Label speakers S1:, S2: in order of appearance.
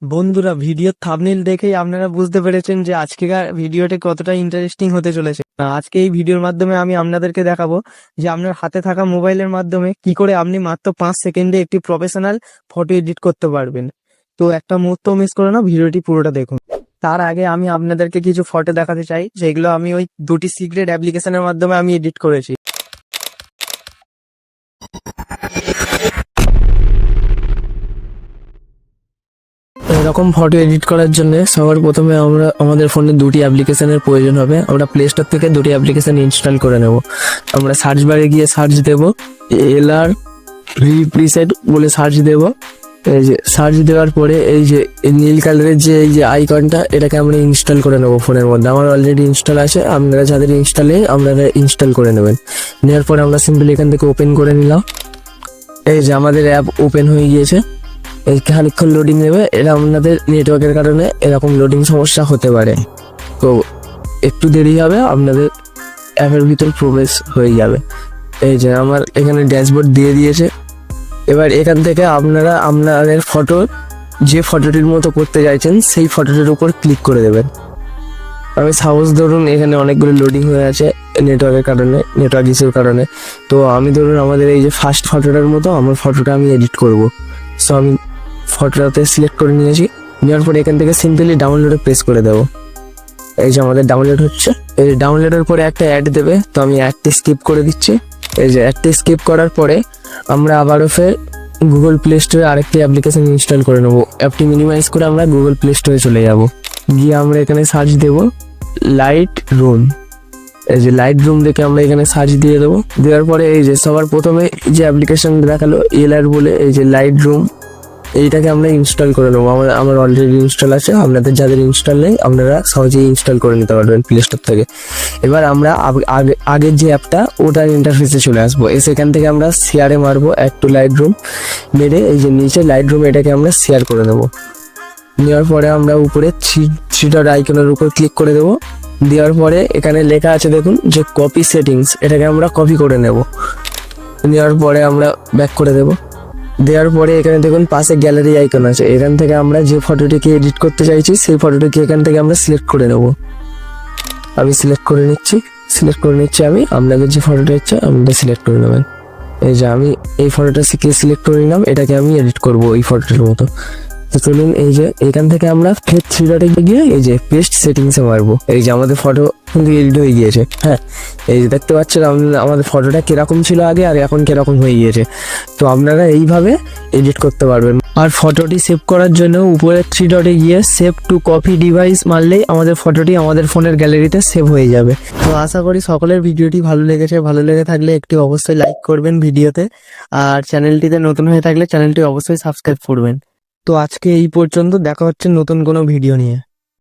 S1: বন্ধুরা, ভিডিওর থাম্বনেইল দেখেই আপনারা বুঝতে পেরেছেন যে আজকেকার ভিডিওটি কতটা ইন্টারেস্টিং হতে চলেছে। আজকে এই ভিডিওর মাধ্যমে আমি আপনাদেরকে দেখাবো যে আপনার হাতে থাকা মোবাইলের মাধ্যমে কি করে আপনি মাত্র 5 সেকেন্ডে একটি প্রফেশনাল ফটো এডিট করতে পারবেন। তো একটা মুহূর্ত মিস করে না, ভিডিওটি পুরোটা দেখুন। তার আগে আমি আপনাদেরকে কিছু ফটো দেখাতে চাই, যেগুলো আমি ওই দুটি সিক্রেট অ্যাপ্লিকেশনের মাধ্যমে আমি এডিট করেছি। এরকম ফটো এডিট করার জন্য সবার প্রথমে আমরা আমাদের ফোনে দুটি অ্যাপ্লিকেশনের প্রয়োজন হবে। আমরা প্লে স্টোর থেকে দুটি অ্যাপ্লিকেশন ইনস্টল করে নেব। আমরা সার্চ বারে গিয়ে সার্চ দেব LR প্রিসেট বলে সার্চ দেব। এই যে সার্চ দেওয়ার পরে এই যে নীল কালারের যে এই যে আইকনটা, এটাকে আমরা ইনস্টল করে নেব ফোনের মধ্যে। আমার অলরেডি ইনস্টল আছে, আপনারা যাদের ইনস্টল নেই আপনারা ইনস্টল করে নেবেন। নেওয়ার পরে আমরা সিম্পলি এখান থেকে ওপেন করে নিলাম। এই যে আমাদের অ্যাপ ওপেন হয়ে গিয়েছে। এই খানিকক্ষণ লোডিং নেবে, এটা আপনাদের নেটওয়ার্কের কারণে এরকম লোডিং সমস্যা হতে পারে, তো একটু দেরি হবে, আপনাদের অ্যাপের ভিতর প্রবেশ হয়ে যাবে। এই যে আমার এখানে ড্যাশবোর্ড দিয়ে দিয়েছে। এবার এখান থেকে আপনারা আপনাদের ফটো যে ফটোটির মতো করতে চাইছেন সেই ফটোটির উপর ক্লিক করে দেবেন। আমি সাপোজ ধরুন এখানে অনেকগুলো লোডিং হয়ে আছে নেটওয়ার্কের কারণে, নেটওয়ার্ক ইস্যুর কারণে। তো আমি ধরুন আমাদের এই যে ফার্স্ট ফটোটার মতো আমার ফটোটা আমি এডিট করব। সো আমি ফটোটাতে সিলেক্ট করে নিয়েছি। নেওয়ার পরে এখান থেকে সিম্পলি ডাউনলোডে প্রেস করে দেবো। এই যে আমাদের ডাউনলোড হচ্ছে। এই যে ডাউনলোডের পরে একটা অ্যাড দেবে, তো আমি অ্যাডটি স্কিপ করে দিচ্ছি। এই যে অ্যাডটি স্কিপ করার পরে আমরা আবারও ফের গুগল প্লে স্টোরে আরেকটি অ্যাপ্লিকেশন ইনস্টল করে নেবো। অ্যাপটি মিনিমাইজ করে আমরা গুগল প্লে স্টোরে চলে যাব। গিয়ে আমরা এখানে সার্চ দেব লাইট রুম। এই যে লাইট রুম দেখে আমরা এখানে সার্চ দিয়ে দেবো। দেওয়ার পরে এই যে সবার প্রথমে যে অ্যাপ্লিকেশন দেখালো LR বলে, এই যে লাইট রুম, এইটাকে আমরা ইনস্টল করে নেবো। আমার অলরেডি ইনস্টল আছে, আপনাদের যাদের ইনস্টল নেই আপনারা সহজেই ইনস্টল করে নিতে পারবেন প্লে স্টোর থেকে। এবার আমরা আগের যে অ্যাপটা ওটার ইন্টারফেসে চলে আসবো। সেখান থেকে আমরা শেয়ারে মারবো একটু লাইট রুম মেরে, এই যে নিচে লাইট রুম এটাকে আমরা শেয়ার করে নেবো। নেওয়ার পরে আমরা উপরে থ্রি ডট আইকনের উপর ক্লিক করে দেবো। দেওয়ার পরে এখানে লেখা আছে দেখুন যে কপি সেটিংস, এটাকে আমরা কপি করে নেব। নেওয়ার পরে আমরা ব্যাক করে দেবো। দেওয়ার পরে এখানে দেখুন পাশে গ্যালারি আইকন আছে, এখান থেকে আমরা যে ফটোটিকে এডিট করতে চাইছি সেই ফটোটিকে এখান থেকে আমরা সিলেক্ট করে নেব। আমি সিলেক্ট করে নিচ্ছি আমি, আপনাদের যে ফটোটা ইচ্ছে আপনারা সিলেক্ট করে নেবেন। এই যে আমি এই ফটোটা সিলেক্ট করে নিলাম, এটাকে আমি এডিট করব এই ফটোটার মতো। তো চলুন এই যে এখান থেকে আমরা ফের থ্রি ডটে গিয়ে এই যে পেস্ট সেটিংসে মারবো। এই যে আমাদের ফটো কিন্তু এডিট হয়ে গিয়েছে। হ্যাঁ, এই যে দেখতে পাচ্ছেন আমাদের ফটোটা কিরকম ছিল আগে আর এখন কিরকম হয়ে গিয়েছে। তো আপনারা এইভাবে এডিট করতে পারবেন। আর ফটোটি সেভ করার জন্য উপরে থ্রি ডটে গিয়ে সেভ টু কপি ডিভাইস মারলেই আমাদের ফটোটি আমাদের ফোনের গ্যালারিতে সেভ হয়ে যাবে। তো আশা করি সকলের ভিডিওটি ভালো লেগেছে। ভালো লেগে থাকলে একটি অবশ্যই লাইক করবেন ভিডিওতে, আর চ্যানেলটিতে নতুন হয়ে থাকলে চ্যানেলটি অবশ্যই সাবস্ক্রাইব করবেন। তো আজকে এই পর্যন্ত, দেখা হচ্ছে নতুন কোনো ভিডিও নিয়ে।